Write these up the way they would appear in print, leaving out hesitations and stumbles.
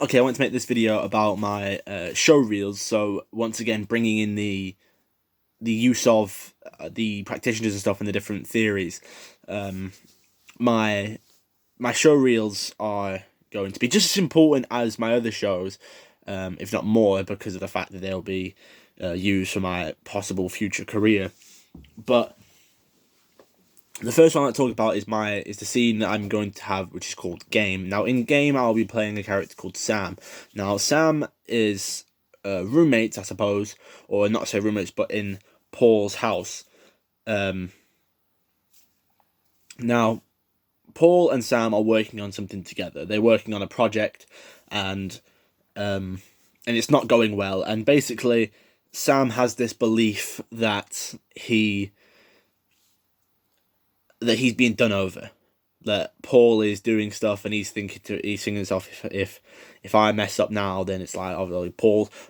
Okay, I want to make this video about my show reels. So once again, bringing in the use of the practitioners and stuff and the different theories. My my show reels are going to be just as important as my other shows, if not more, because of the fact that they'll be used for my possible future career. But the first one I talk about is the scene that I'm going to have, which is called Game. Now, in Game, I'll be playing a character called Sam. Now, Sam is roommates, I suppose, or not say roommates, but in Paul's house. Now, Paul and Sam are working on something together. They're working on a project, and it's not going well. And basically, Sam has this belief that he's being done over, that Paul is doing stuff, and he's thinking to himself, if I mess up now, then it's like, oh,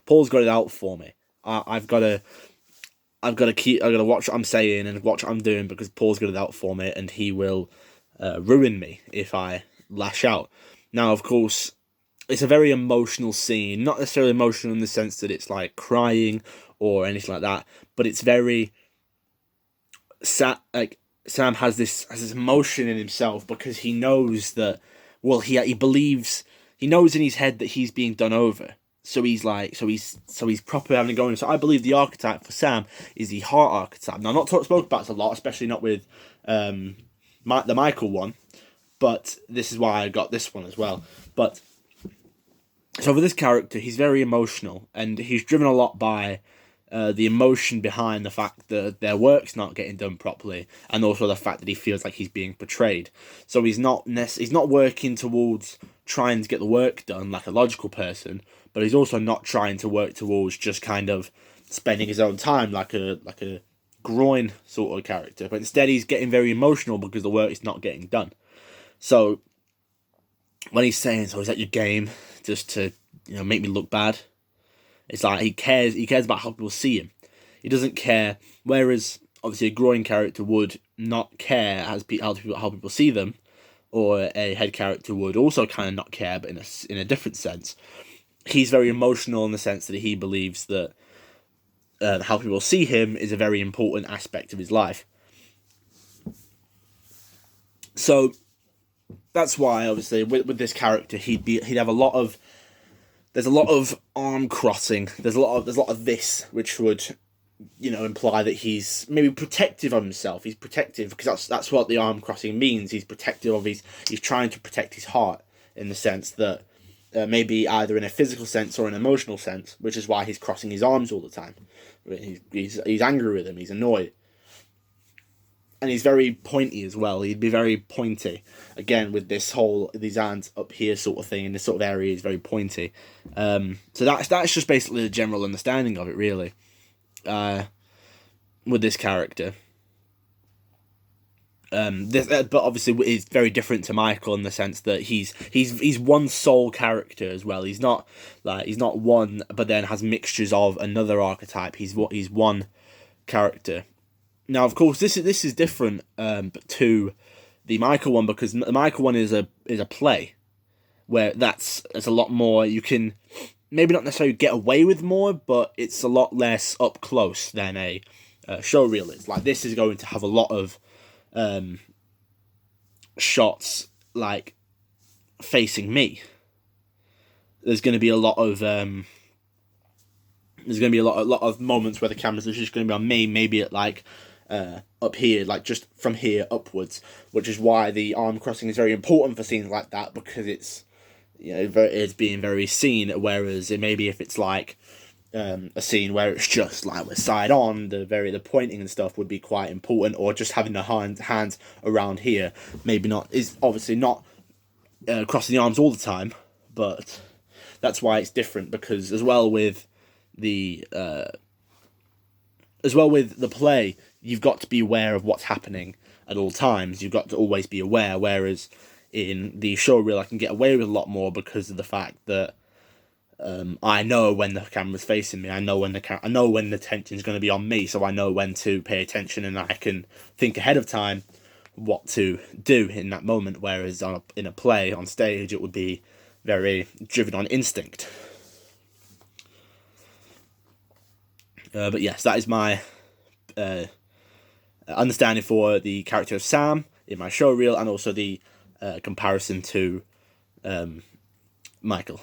Paul's got it out for me. I've got to watch what I'm saying and watch what I'm doing, because Paul's got it out for me, and he will ruin me if I lash out. Now, of course, it's a very emotional scene, not necessarily emotional in the sense that it's like crying or anything like that, but it's very sad. Like, Sam has this emotion in himself because he knows that, well, he believes, he knows in his head that he's being done over. So he's proper having a go. So I believe the archetype for Sam is the heart archetype. Now, not spoke about this a lot, especially not with the Michael one, but this is why I got this one as well. But so for this character, he's very emotional, and he's driven a lot by the emotion behind the fact that their work's not getting done properly, and also the fact that he feels like he's being betrayed. So he's not working towards trying to get the work done like a logical person, but he's also not trying to work towards just kind of spending his own time like a groin sort of character. But instead, he's getting very emotional because the work is not getting done. So when he's saying, "So is that your game, just to make me look bad?" It's like he cares about how people see him. He doesn't care. Whereas obviously a groin character would not care how people see them, or a head character would also kind of not care, but in a different sense. He's very emotional in the sense that he believes that how people see him is a very important aspect of his life. So that's why obviously with this character he'd have a lot of. There's a lot of arm crossing. There's a lot of this, which would, imply that he's maybe protective of himself. He's protective because that's what the arm crossing means. He's protective of he's trying to protect his heart, in the sense that maybe either in a physical sense or an emotional sense, which is why he's crossing his arms all the time. He's angry with him. He's annoyed. And he's very pointy as well. He'd be very pointy. Again, with these hands up here sort of thing, in this sort of area, he's very pointy. So that's just basically the general understanding of it, really. With this character. But obviously it's very different to Michael in the sense that he's one sole character as well. He's not one, but then has mixtures of another archetype. He's one character. Now, of course, this is different to the Michael one, because the Michael one is a play where there's a lot more. You can maybe not necessarily get away with more, but it's a lot less up close than a show reel is. Like, this is going to have a lot of shots like facing me. There's going to be a lot of moments where the camera's just going to be on me. Maybe at like. Up here, like just from here upwards, which is why the arm crossing is very important for scenes like that, because it's it's being very seen. Whereas if it's like a scene where it's just like with side on, the pointing and stuff would be quite important, or just having the hands around here, maybe not, is obviously not crossing the arms all the time, but that's why it's different, because as well with the play, you've got to be aware of what's happening at all times. You've got to always be aware, whereas in the show reel I can get away with a lot more because of the fact that I know when the camera's facing me. I know when the tension's going to be on me, so I know when to pay attention, and I can think ahead of time what to do in that moment. Whereas in a play on stage, it would be very driven on instinct. But yes, that is my understanding for the character of Sam in my show reel, and also the comparison to Michael.